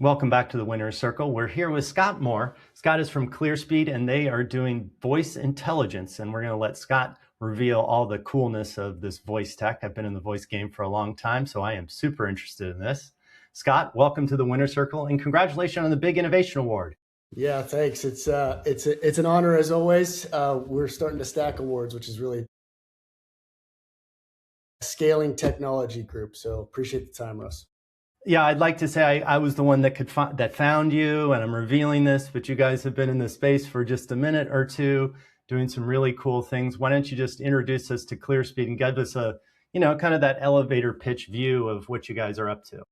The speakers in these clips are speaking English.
Welcome back to the Winner's Circle. We're here with Scott Moore. Scott is from Clearspeed, and they are doing voice intelligence. And we're going to let Scott reveal all the coolness of this voice tech. I've been in the voice game for a long time, so I am super interested in this. Scott, welcome to the Winner's Circle, and congratulations on the big innovation award. Yeah, thanks. It's an honor as always. We're starting to stack awards, which is really scaling technology group. So appreciate the time, Russ. Yeah, I'd like to say I was the one that found you, and I'm revealing this, but you guys have been in this space for just a minute or two, doing some really cool things. Why don't you just introduce us to Clearspeed and give us a, kind of that elevator pitch view of what you guys are up to?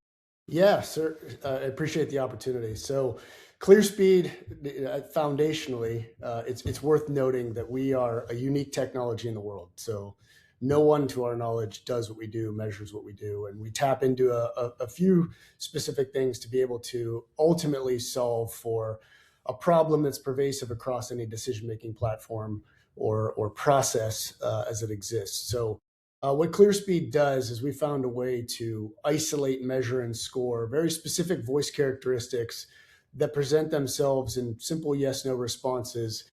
Yeah, sir. I appreciate the opportunity. So Clearspeed, foundationally, it's worth noting that we are a unique technology in the world. So no one, to our knowledge, does what we do, measures what we do. And we tap into a few specific things to be able to ultimately solve for a problem that's pervasive across any decision-making platform or process as it exists. So what Clearspeed does is we found a way to isolate, measure, and score very specific voice characteristics that present themselves in simple yes/no responses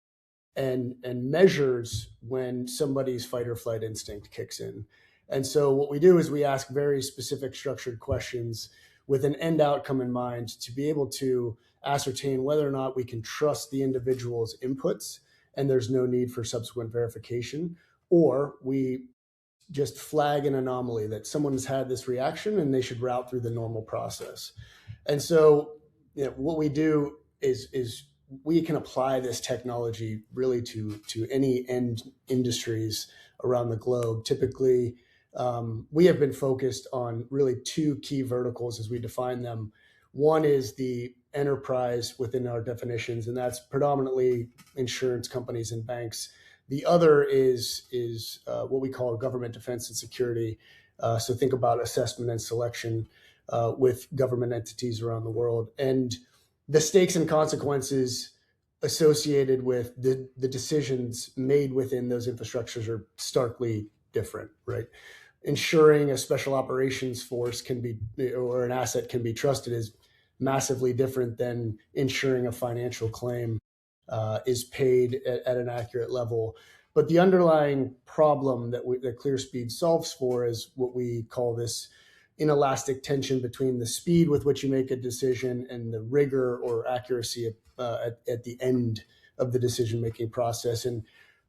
and measures when somebody's fight or flight instinct kicks in. And so what we do is we ask very specific structured questions with an end outcome in mind to be able to ascertain whether or not we can trust the individual's inputs and there's no need for subsequent verification, or we just flag an anomaly that someone's had this reaction and they should route through the normal process. And so what we do is we can apply this technology really to any end industries around the globe. Typically, we have been focused on really two key verticals as we define them. One is the enterprise within our definitions, and that's predominantly insurance companies and banks. The other is what we call government defense and security. So think about assessment and selection with government entities around the world. And the stakes and consequences associated with the decisions made within those infrastructures are starkly different, right? Ensuring a special operations force can be, or an asset can be trusted, is massively different than ensuring a financial claim is paid at an accurate level. But the underlying problem that Clearspeed solves for is what we call this inelastic tension between the speed with which you make a decision and the rigor or accuracy at the end of the decision-making process. And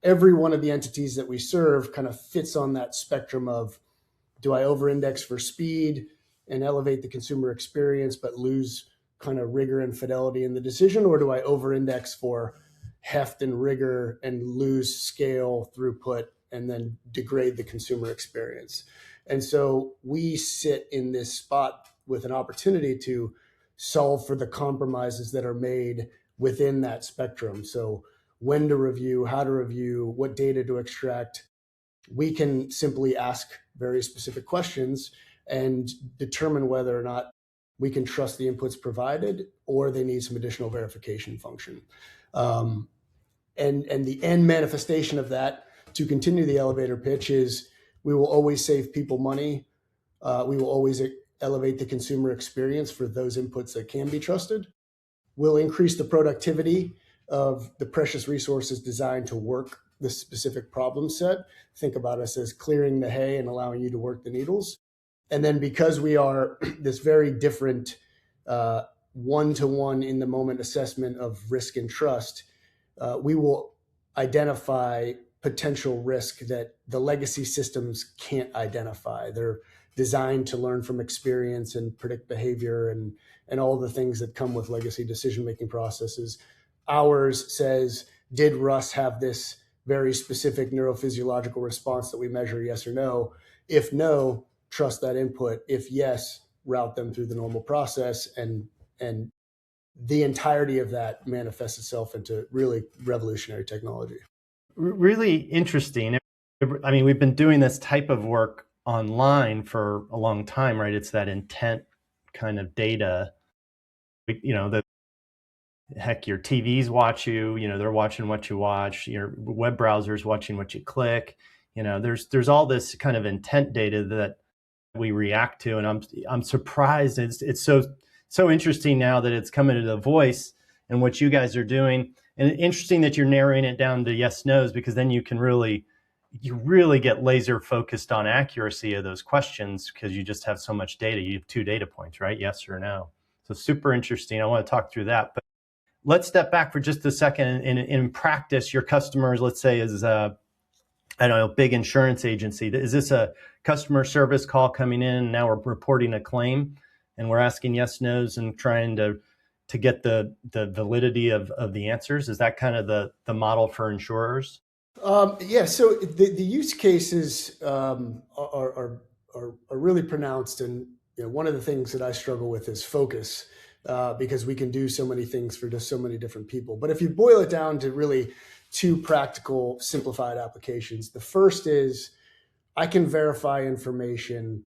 every one of the entities that we serve kind of fits on that spectrum of, do I over-index for speed and elevate the consumer experience but lose kind of rigor and fidelity in the decision, or do I over-index for heft and rigor and lose scale, throughput, and then degrade the consumer experience? And so we sit in this spot with an opportunity to solve for the compromises that are made within that spectrum. So when to review, how to review, what data to extract. We can simply ask very specific questions and determine whether or not we can trust the inputs provided or they need some additional verification function. And the end manifestation of that, to continue the elevator pitch, is we will always save people money. We will always elevate the consumer experience for those inputs that can be trusted. We'll increase the productivity of the precious resources designed to work the specific problem set. Think about us as clearing the hay and allowing you to work the needles. And then because we are this very different one-to-one in the moment assessment of risk and trust, we will identify potential risk that the legacy systems can't identify. They're designed to learn from experience and predict behavior and all the things that come with legacy decision-making processes. Ours says, did Russ have this very specific neurophysiological response that we measure, yes or no? If no, trust that input. If yes, route them through the normal process, and the entirety of that manifests itself into really revolutionary technology. Really interesting. I mean, we've been doing this type of work online for a long time, right? It's that intent kind of data, that heck, your TVs watch you, they're watching what you watch, your web browser's watching what you click. There's all this kind of intent data that we react to, and I'm surprised it's so so interesting now that it's coming to the voice and what you guys are doing. And interesting that you're narrowing it down to yes, no's, because then you really get laser focused on accuracy of those questions because you just have so much data. You have 2 data points, right? Yes or no. So super interesting. I want to talk through that. But let's step back for just a second. In practice, your customers, let's say, is a, I don't know, big insurance agency. Is this a customer service call coming in and now we're reporting a claim and we're asking yes, no's and trying to get the validity of the answers? Is that kind of the model for insurers? Yeah, so the use cases are really pronounced, and one of the things that I struggle with is focus, because we can do so many things for just so many different people. But if you boil it down to really 2 practical, simplified applications, the first is I can verify information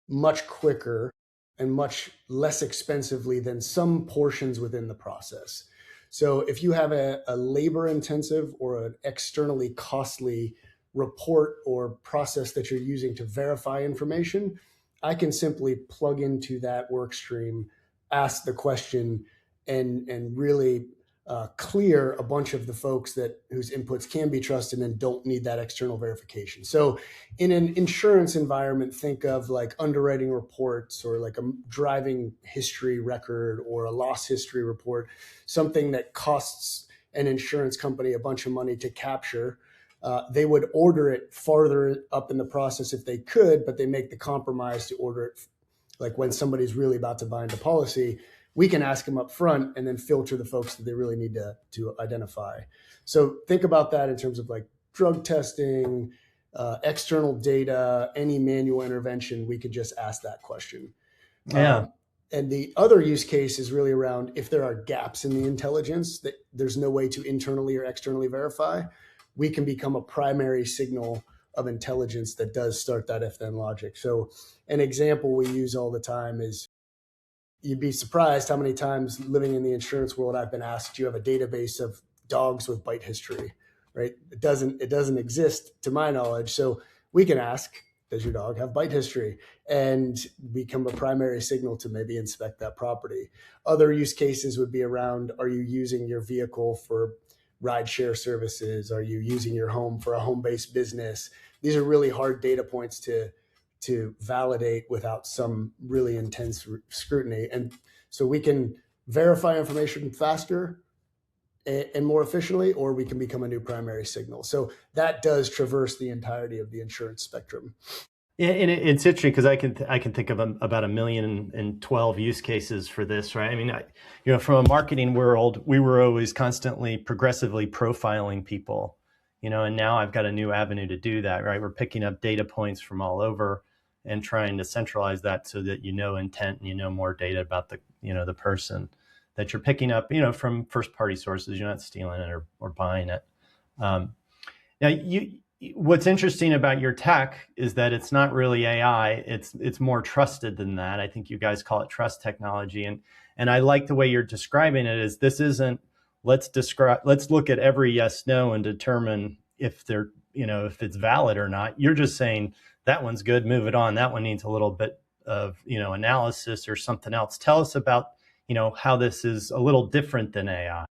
much quicker and much less expensively than some portions within the process. So if you have a labor intensive or an externally costly report or process that you're using to verify information, I can simply plug into that work stream, ask the question, and really clear a bunch of the folks whose inputs can be trusted and don't need that external verification. So in an insurance environment, think of like underwriting reports or like a driving history record or a loss history report, something that costs an insurance company a bunch of money to capture. They would order it farther up in the process if they could, but they make the compromise to order it like when somebody's really about to bind a policy. We can ask them up front and then filter the folks that they really need to identify. So think about that in terms of like drug testing, external data, any manual intervention. We could just ask that question. Yeah. And the other use case is really around if there are gaps in the intelligence that there's no way to internally or externally verify, we can become a primary signal of intelligence that does start that if-then logic. So an example we use all the time is, you'd be surprised how many times living in the insurance world I've been asked, do you have a database of dogs with bite history, right? It doesn't exist to my knowledge. So we can ask, does your dog have bite history? And become a primary signal to maybe inspect that property. Other use cases would be around, are you using your vehicle for rideshare services? Are you using your home for a home-based business? These are really hard data points to validate without some really intense scrutiny. And so we can verify information faster and more efficiently, or we can become a new primary signal. So that does traverse the entirety of the insurance spectrum. And it's interesting because I can think of about 1,012 use cases for this, right? I mean, from a marketing world, we were always constantly progressively profiling people, and now I've got a new avenue to do that, right? We're picking up data points from all over and trying to centralize that so that intent and more data about the person that you're picking up, from first party sources. You're not stealing it or buying it. Now, what's interesting about your tech is that it's not really AI. It's more trusted than that. I think you guys call it trust technology, and I like the way you're describing it. Is this isn't let's look at every yes no and determine if they're if it's valid or not. You're just saying that one's good, move it on. That one needs a little bit of analysis or something else. Tell us about how this is a little different than AI.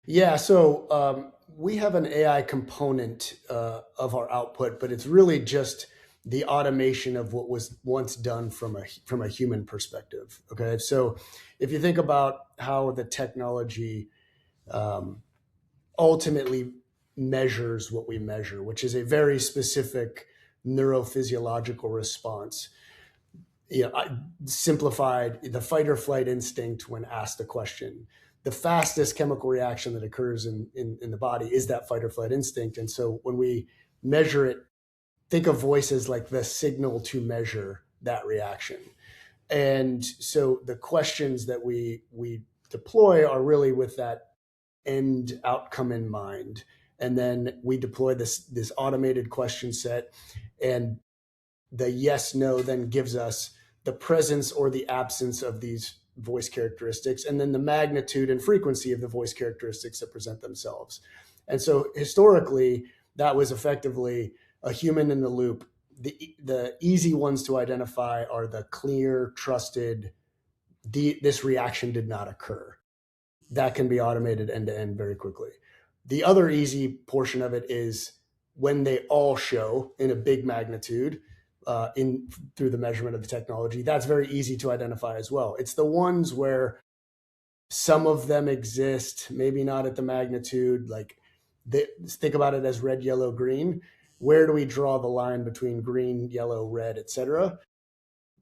Yeah, so we have an AI component of our output, but it's really just the automation of what was once done from a human perspective. Okay, so if you think about how the technology ultimately measures what we measure, which is a very specific neurophysiological response. I simplified the fight or flight instinct when asked a question. The fastest chemical reaction that occurs in the body is that fight or flight instinct. And so when we measure it, think of voice as like the signal to measure that reaction. And so the questions that we deploy are really with that end outcome in mind. And then we deploy this automated question set, and the yes, no then gives us the presence or the absence of these voice characteristics, and then the magnitude and frequency of the voice characteristics that present themselves. And so historically, that was effectively a human in the loop. The easy ones to identify are the clear, trusted this reaction did not occur. That can be automated end to end very quickly. The other easy portion of it is when they all show in a big magnitude through the measurement of the technology. That's very easy to identify as well. It's the ones where some of them exist, maybe not at the magnitude, like think about it as red, yellow, green. Where do we draw the line between green, yellow, red, etc.?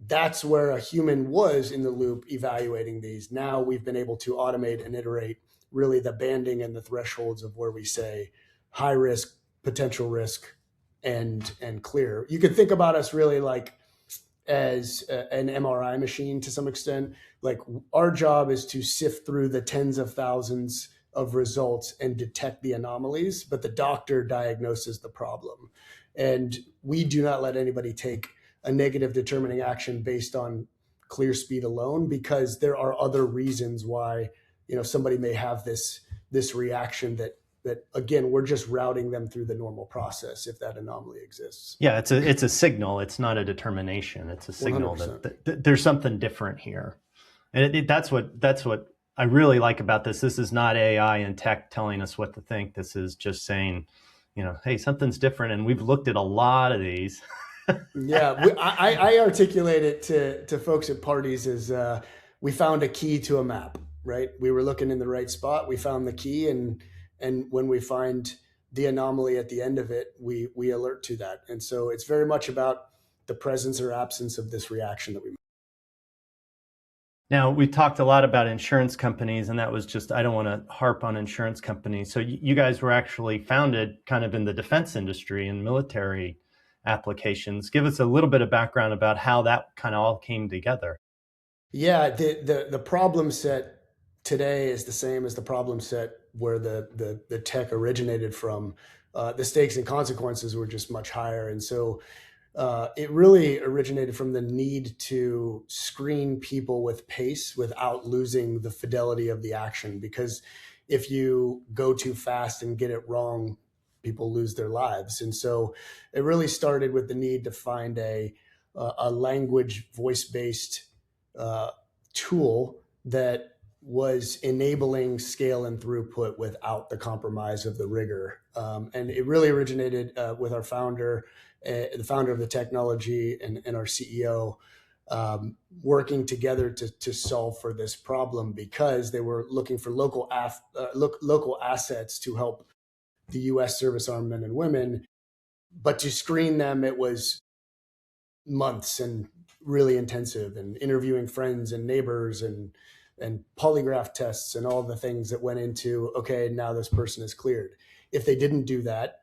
That's where a human was in the loop evaluating these. Now we've been able to automate and iterate really the banding and the thresholds of where we say high risk, potential risk, and clear. You could think about us really like as an MRI machine to some extent. Like our job is to sift through the tens of thousands of results and detect the anomalies, but the doctor diagnoses the problem. And we do not let anybody take a negative determining action based on Clearspeed alone, because there are other reasons why, somebody may have this reaction that again, we're just routing them through the normal process if that anomaly exists. Yeah, it's a signal. It's not a determination. It's a signal that there's something different here. And that's what I really like about this. This is not AI and tech telling us what to think. This is just saying, hey, something's different. And we've looked at a lot of these. Yeah, I articulate it to folks at parties as we found a key to a map, right? We were looking in the right spot. We found the key, and when we find the anomaly at the end of it, we alert to that. And so it's very much about the presence or absence of this reaction that we make. Now, we talked a lot about insurance companies, and that was just, I don't want to harp on insurance companies. So you guys were actually founded kind of in the defense industry and military applications. Give us a little bit of background about how that kind of all came together. Yeah, the problem set today is the same as the problem set where the tech originated from. The stakes and consequences were just much higher. And so it really originated from the need to screen people with pace without losing the fidelity of the action. Because if you go too fast and get it wrong, people lose their lives. And so it really started with the need to find a language voice-based tool that was enabling scale and throughput without the compromise of the rigor. And it really originated with our founder, the founder of the technology, and our CEO, working together to solve for this problem, because they were looking for local assets to help the U.S. service armed men and women. But to screen them, it was months and really intensive, and interviewing friends and neighbors and polygraph tests and all the things that went into, okay, now this person is cleared. If they didn't do that,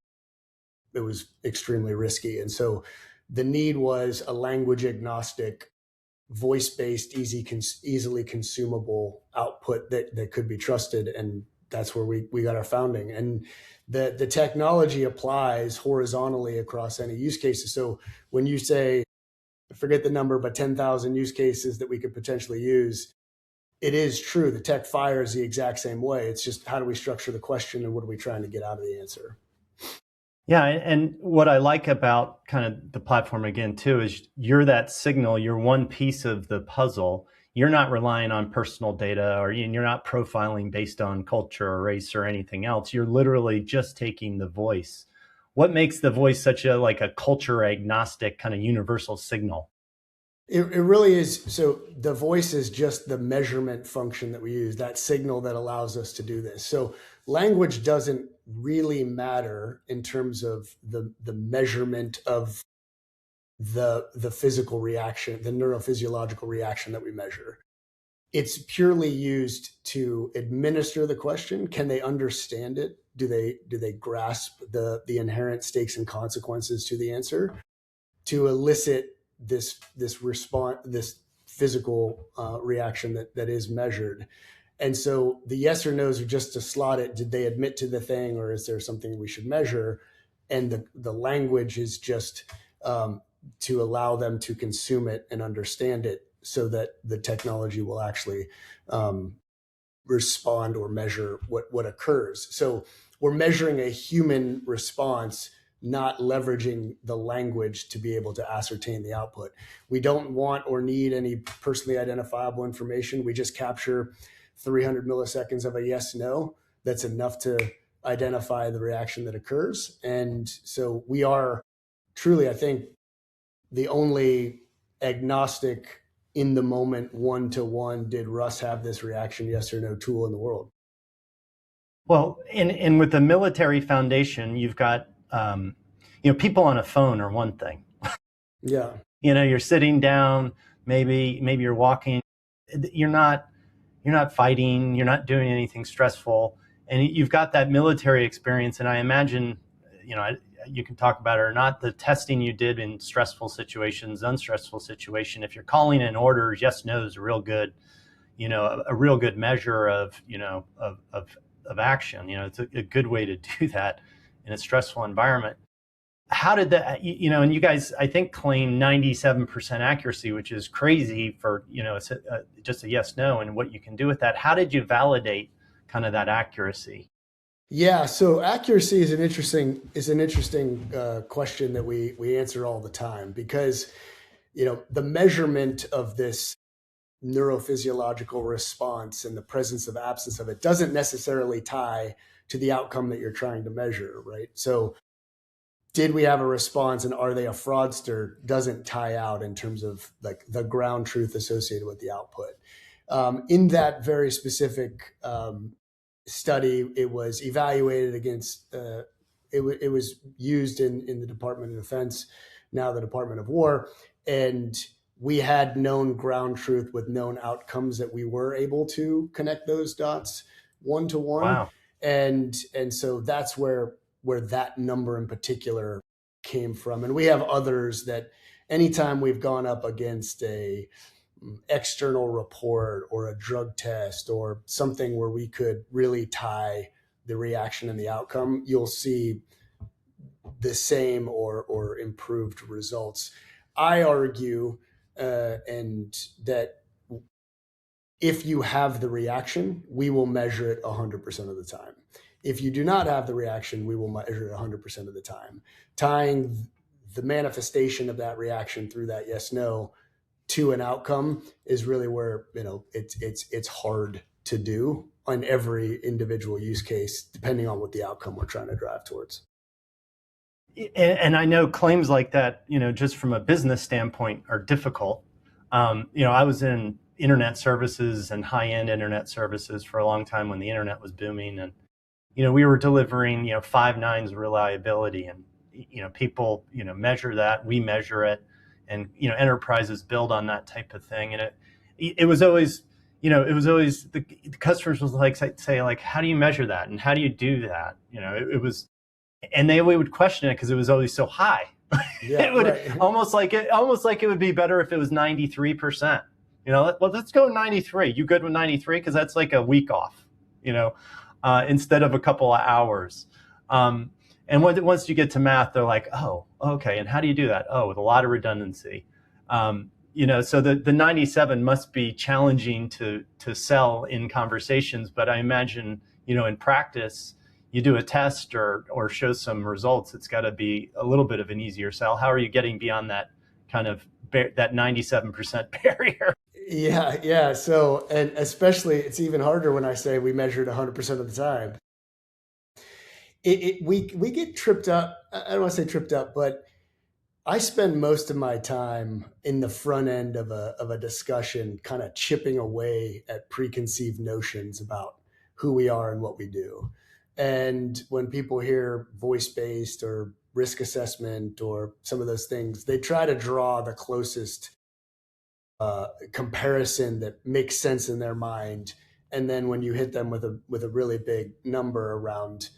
it was extremely risky. And so the need was a language agnostic, voice-based, easily consumable output that could be trusted. And that's where we got our founding. And the technology applies horizontally across any use cases. So when you say, forget the number, but 10,000 use cases that we could potentially use, it is true. The tech fires the exact same way. It's just, how do we structure the question and what are we trying to get out of the answer? Yeah, and what I like about kind of the platform again too is you're that signal, you're one piece of the puzzle. You're not relying on personal data, or you're not profiling based on culture or race or anything else. You're literally just taking the voice. What makes the voice such a culture agnostic kind of universal signal? It really is. So the voice is just the measurement function that we use, that signal that allows us to do this. So language doesn't really matter in terms of the measurement of the physical reaction, the neurophysiological reaction that we measure. It's purely used to administer the question. Can they understand it? Do they grasp the inherent stakes and consequences to the answer? To elicit this response, this physical reaction that is measured. And so the yes or no's are just to slot it. Did they admit to the thing, or is there something we should measure? And the language is just to allow them to consume it and understand it, so that the technology will actually respond or measure what occurs. So we're measuring a human response, not leveraging the language to be able to ascertain the output. We don't want or need any personally identifiable information. We just capture 300 milliseconds of a yes, no. That's enough to identify the reaction that occurs. And so we are truly, I think, the only agnostic in the moment one-to-one, did Russ have this reaction, yes or no, tool in the world. Well, and with the military foundation, you've got, people on a phone are one thing. Yeah. You're sitting down, maybe you're walking, you're not fighting, you're not doing anything stressful, and you've got that military experience. And I imagine, you can talk about it or not, the testing you did in stressful situations, unstressful situation. If you're calling in orders, yes, no is a real good, a real good measure of action. It's a good way to do that in a stressful environment. How did that, and you guys, I think, claim 97% accuracy, which is crazy for, it's just a yes, no, and what you can do with that. How did you validate kind of that accuracy? Yeah, so accuracy is an interesting question that we answer all the time, because the measurement of this neurophysiological response and the presence of absence of it doesn't necessarily tie to the outcome that you're trying to measure, right? So did we have a response and are they a fraudster doesn't tie out in terms of like the ground truth associated with the output. In that very specific study, it was evaluated against, it was used in the Department of Defense, now the Department of War, and we had known ground truth with known outcomes that we were able to connect those dots one to one. Wow. And so that's where that number in particular came from. And we have others that anytime we've gone up against a external report or a drug test or something where we could really tie the reaction and the outcome, you'll see the same or improved results. I argue and that if you have the reaction, we will measure it 100% of the time. If you do not have the reaction, we will measure it 100% of the time. Tying the manifestation of that reaction through that yes, no to an outcome is really where, it's hard to do on every individual use case, depending on what the outcome we're trying to drive towards. And I know claims like that, just from a business standpoint, are difficult. I was in internet services and high-end internet services for a long time when the internet was booming, and we were delivering 5 nines reliability, and people measure that, we measure it, and enterprises build on that type of thing. And it was always the customers was like say like, how do you measure that and how do you do that? It was, and they would question it because it was always so high. Yeah, it would right. almost like it would be better if it was 93%. Well, let's go 93. You good with 93? Because that's like a week off, instead of a couple of hours. And once you get to math, they're like, oh, okay. And how do you do that? Oh, with a lot of redundancy. So the 97 must be challenging to sell in conversations, but I imagine, in practice, you do a test or show some results, it's got to be a little bit of an easier sell. How are you getting beyond that kind of that 97% barrier? Yeah. So, and especially it's even harder when I say we measured 100% of the time. We get tripped up. I don't want to say tripped up, but I spend most of my time in the front end of a discussion, kind of chipping away at preconceived notions about who we are and what we do. And when people hear voice-based or risk assessment or some of those things, they try to draw the closest comparison that makes sense in their mind. And then when you hit them with a really big number around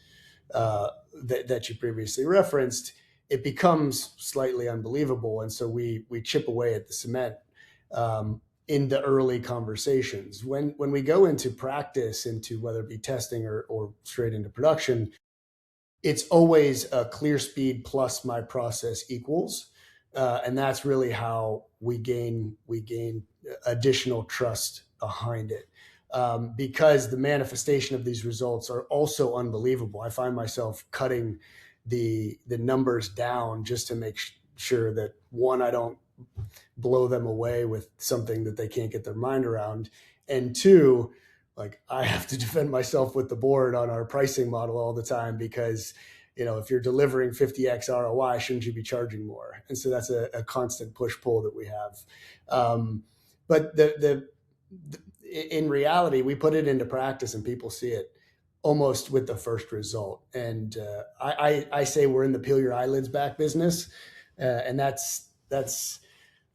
that you previously referenced, it becomes slightly unbelievable. And so we chip away at the cement in the early conversations. When we go into practice, into whether it be testing or straight into production, it's always a Clearspeed plus my process equals. And that's really how we gain additional trust behind it. Because the manifestation of these results are also unbelievable. I find myself cutting the numbers down just to make sure that, one, I don't blow them away with something that they can't get their mind around, and two, like, I have to defend myself with the board on our pricing model all the time, because if you're delivering 50x ROI, shouldn't you be charging more? And so that's a constant push pull that we have. But in reality, we put it into practice and people see it almost with the first result. And I say we're in the peel your eyelids back business, and that's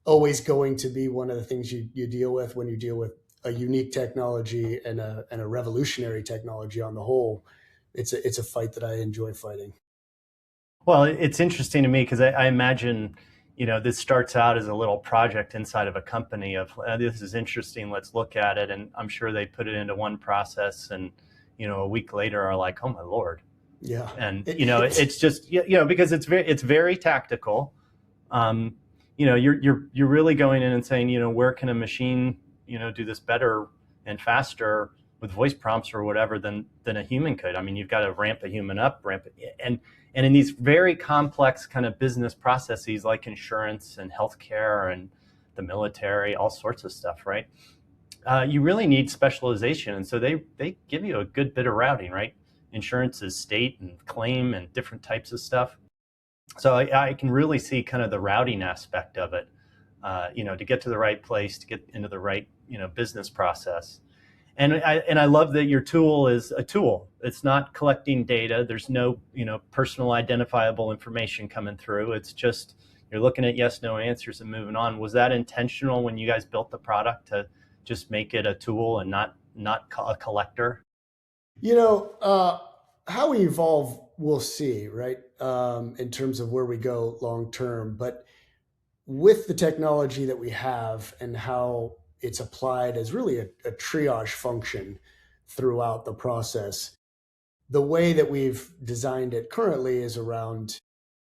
always going to be one of the things you deal with when you deal with a unique technology and a revolutionary technology on the whole. It's a fight that I enjoy fighting. Well, it's interesting to me because I imagine, this starts out as a little project inside of a company of, this is interesting, let's look at it. And I'm sure they put it into one process and, a week later are like, oh my Lord. Yeah. And, it's just, because it's very tactical. You're really going in and saying, where can a machine, do this better and faster with voice prompts or whatever than a human could. I mean, you've got to ramp a human up, and in these very complex kind of business processes like insurance and healthcare and the military, all sorts of stuff, right? You really need specialization, and so they give you a good bit of routing, right? Insurance is state and claim and different types of stuff. So I can really see kind of the routing aspect of it, to get to the right place, to get into the right, business process. And I love that your tool is a tool. It's not collecting data. There's no, personal identifiable information coming through. It's just, you're looking at yes, no answers and moving on. Was that intentional when you guys built the product to just make it a tool and not a collector? How we evolve, we'll see, right? In terms of where we go long term. But with the technology that we have and how it's applied as really a triage function throughout the process, the way that we've designed it currently is around,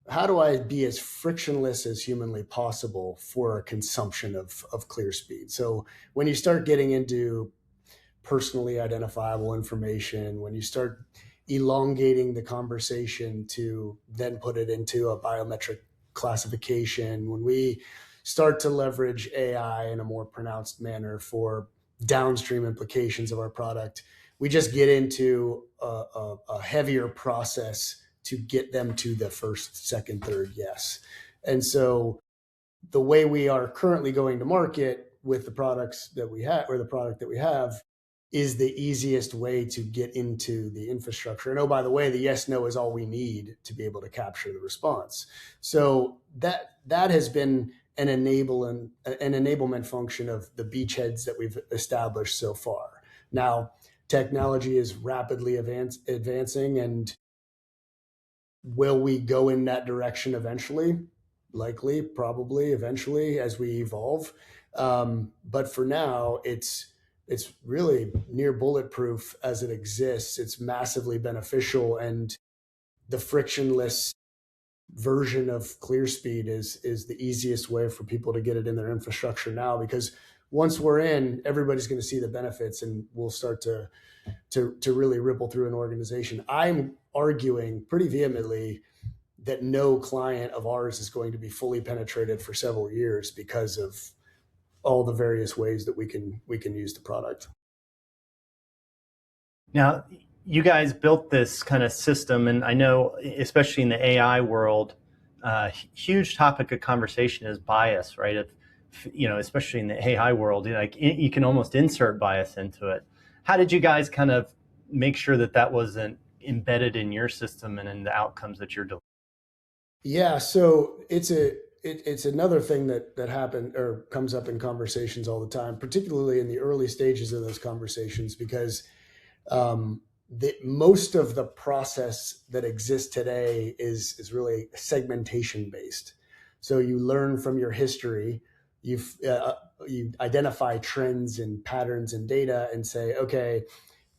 how do I be as frictionless as humanly possible for a consumption of Clearspeed? So when you start getting into personally identifiable information, when you start elongating the conversation to then put it into a biometric classification, when we start to leverage AI in a more pronounced manner for downstream implications of our product, we just get into a heavier process to get them to the first, second, third yes. And so the way we are currently going to market with the products that we have, or the product that we have, is the easiest way to get into the infrastructure. And oh, by the way, the yes, no is all we need to be able to capture the response. So that has been an enablement function of the beachheads that we've established so far. Now, technology is rapidly advancing, and will we go in that direction eventually? Likely, probably, eventually, as we evolve. But for now, it's really near bulletproof as it exists. It's massively beneficial, and the frictionless version of Clearspeed is the easiest way for people to get it in their infrastructure now, because once we're in, everybody's going to see the benefits, and we'll start to really ripple through an organization. I'm arguing pretty vehemently that no client of ours is going to be fully penetrated for several years because of all the various ways that we can use the product. Now, you guys built this kind of system, and I know, especially in the AI world, huge topic of conversation is bias, right? Especially in the AI world, you can almost insert bias into it. How did you guys kind of make sure that wasn't embedded in your system and in the outcomes that you're delivering? Yeah, so it's another thing that happened or comes up in conversations all the time, particularly in the early stages of those conversations, because most of the process that exists today is really segmentation based. So you learn from your history, you identify trends and patterns and data, and say, okay,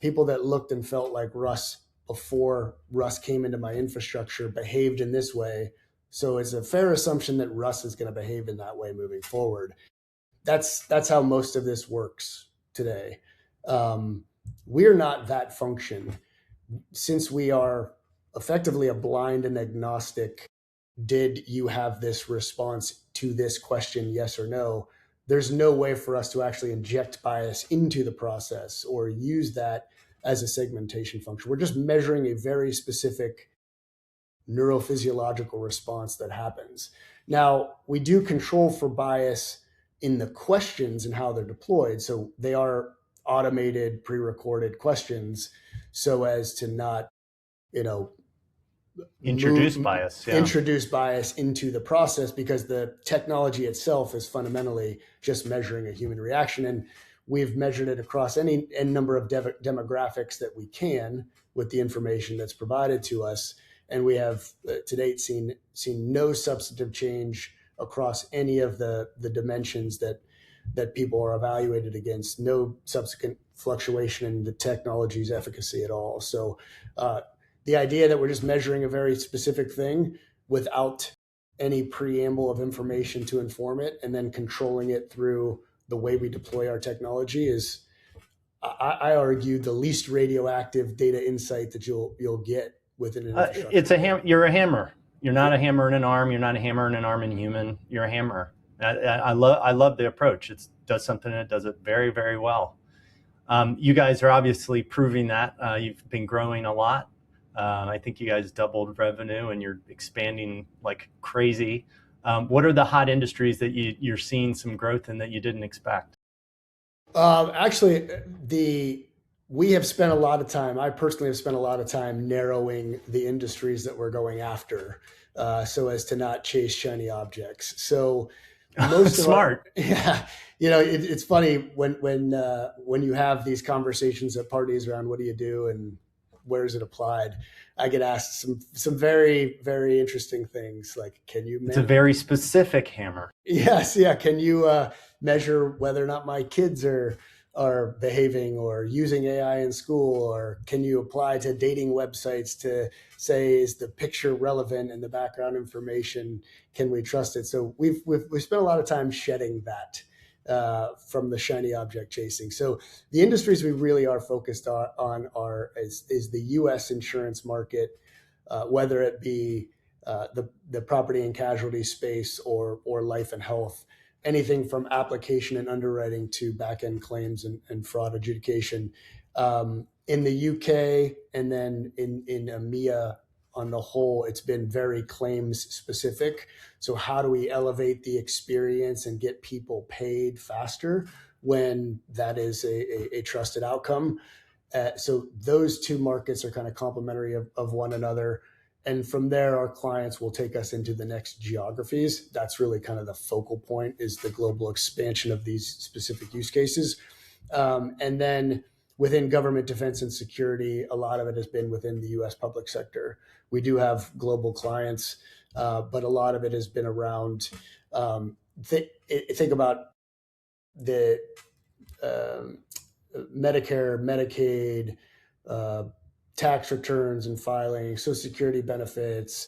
people that looked and felt like Russ before Russ came into my infrastructure behaved in this way. So it's a fair assumption that Russ is going to behave in that way moving forward. That's how most of this works today. We're not that function. Since we are effectively a blind and agnostic, did you have this response to this question, yes or no? There's no way for us to actually inject bias into the process or use that as a segmentation function. We're just measuring a very specific neurophysiological response that happens. Now, we do control for bias in the questions and how they're deployed. So they are automated, pre-recorded questions so as to not, you know, Introduce bias. Yeah. introduce bias into the process, because the technology itself is fundamentally just measuring a human reaction. And we've measured it across any number of demographics that we can with the information that's provided to us. And we have to date seen no substantive change across any of the dimensions that people are evaluated against, no subsequent fluctuation in the technology's efficacy at all. So the idea that we're just measuring a very specific thing without any preamble of information to inform it and then controlling it through the way we deploy our technology is, I argue, the least radioactive data insight that you'll get within an infrastructure. It's you're a hammer. You're not a hammer and an arm. You're not a hammer and an arm and human. You're a hammer. I love the approach. It does something and it does it very, very well. You guys are obviously proving that. You've been growing a lot. I think you guys doubled revenue and you're expanding like crazy. What are the hot industries that you're seeing some growth in that you didn't expect? Actually, we have spent a lot of time, I personally have spent a lot of time narrowing the industries that we're going after so as to not chase shiny objects. So most smart. Yeah. It's funny when you have these conversations at parties around what do you do and where is it applied, I get asked some very, very interesting things like, can you It's a very specific hammer. Yes. Yeah. Can you measure whether or not my kids are behaving or using AI in school? Or can you apply to dating websites to say, is the picture relevant and the background information, can we trust it? So we've spent a lot of time shedding that from the shiny object chasing. So the industries we really are focused on is the U.S. insurance market, whether it be the property and casualty space or life and health, anything from application and underwriting to back-end claims and fraud adjudication. In the UK and then in EMEA on the whole, it's been very claims specific. So how do we elevate the experience and get people paid faster when that is a trusted outcome? So those two markets are kind of complementary of one another. And from there, our clients will take us into the next geographies. That's really kind of the focal point, is the global expansion of these specific use cases. And then within government, defense, and security, a lot of it has been within the U.S. public sector. We do have global clients, but a lot of it has been around, think about the Medicare, Medicaid, tax returns and filing, Social Security benefits.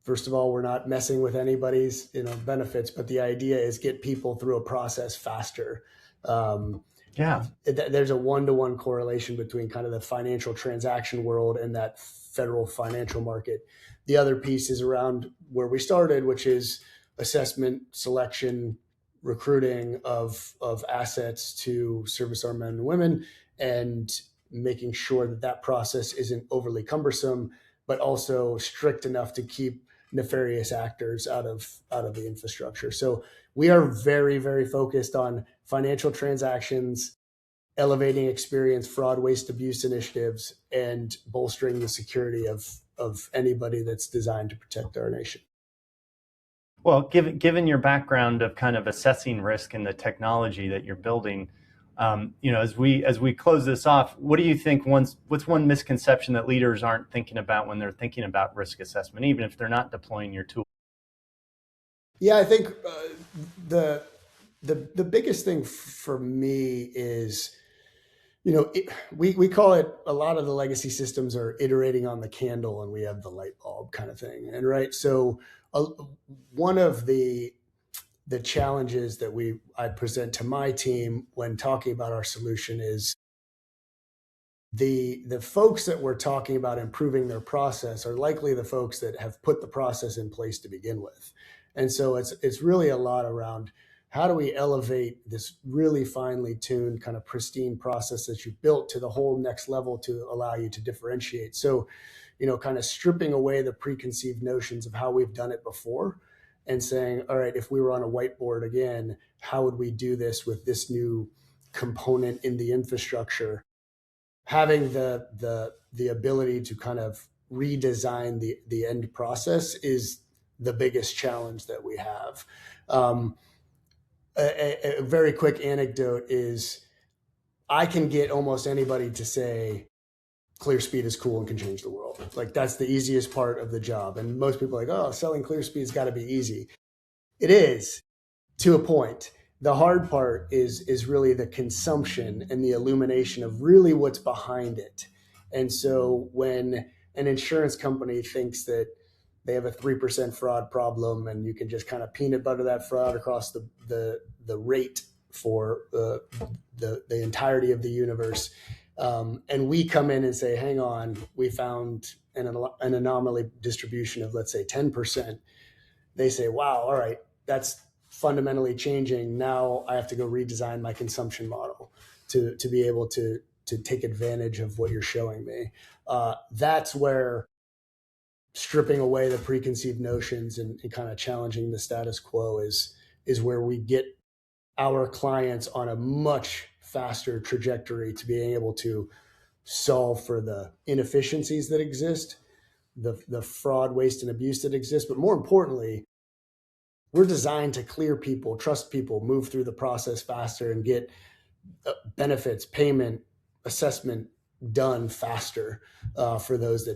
First of all, we're not messing with anybody's benefits, but the idea is get people through a process faster. There's a one-to-one correlation between kind of the financial transaction world and that federal financial market. The other piece is around where we started, which is assessment, selection, recruiting of assets to service our men and women, and making sure that process isn't overly cumbersome, but also strict enough to keep nefarious actors out of the infrastructure. So we are very, very focused on financial transactions, elevating experience, fraud, waste, abuse initiatives, and bolstering the security of anybody that's designed to protect our nation. Well, given your background of kind of assessing risk in the technology that you're building, as we close this off, what do you think? What's one misconception that leaders aren't thinking about when they're thinking about risk assessment, even if they're not deploying your tool? Yeah, I think the biggest thing for me is, we call it, a lot of the legacy systems are iterating on the candle and we have the light bulb kind of thing. And right, so one of the challenges that I present to my team when talking about our solution is the folks that we're talking about improving their process are likely the folks that have put the process in place to begin with. And so it's really a lot around how do we elevate this really finely tuned kind of pristine process that you've built to the whole next level to allow you to differentiate. So, kind of stripping away the preconceived notions of how we've done it before and saying, all right, if we were on a whiteboard again, how would we do this with this new component in the infrastructure? Having the ability to kind of redesign the end process is the biggest challenge that we have. A very quick anecdote is I can get almost anybody to say Clearspeed is cool and can change the world. Like that's the easiest part of the job. And most people are like, oh, selling Clearspeed's got to be easy. It is, to a point. The hard part is really the consumption and the illumination of really what's behind it. And so when an insurance company thinks that they have a 3% fraud problem and you can just kind of peanut butter that fraud across the rate for the entirety of the universe, and we come in and say, hang on, we found an anomaly distribution of, let's say, 10%. They say, wow, all right, that's fundamentally changing. Now I have to go redesign my consumption model to be able to take advantage of what you're showing me. That's where stripping away the preconceived notions and kind of challenging the status quo is where we get our clients on a much faster trajectory to being able to solve for the inefficiencies that exist, the fraud, waste, and abuse that exist. But more importantly, we're designed to clear people, trust people, move through the process faster, and get benefits, payment, assessment done faster for those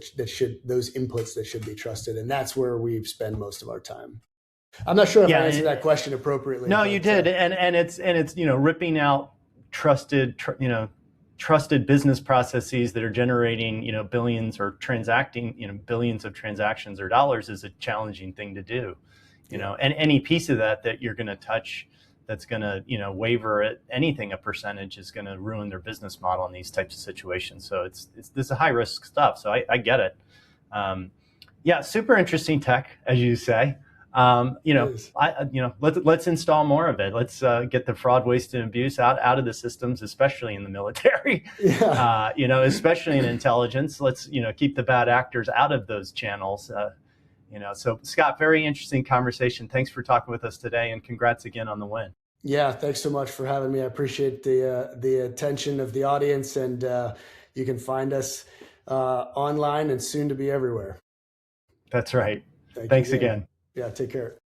those inputs that should be trusted. And that's where we spend most of our time. I'm not sure if I answered that question appropriately. No, you did. And it's ripping out trusted business processes that are generating, billions or transacting, billions of transactions or dollars is a challenging thing to do, and any piece of that you're going to touch that's going to, waver at anything, a percentage is going to ruin their business model in these types of situations. So this is high risk stuff. So I get it. Super interesting tech, as you say. Let's install more of it. Let's get the fraud, waste, and abuse out of the systems, especially in the military. Yeah. Especially in intelligence. Let's keep the bad actors out of those channels. So Scott, very interesting conversation. Thanks for talking with us today, and congrats again on the win. Yeah, thanks so much for having me. I appreciate the attention of the audience, and you can find us online and soon to be everywhere. That's right. Thanks again. Yeah, take care.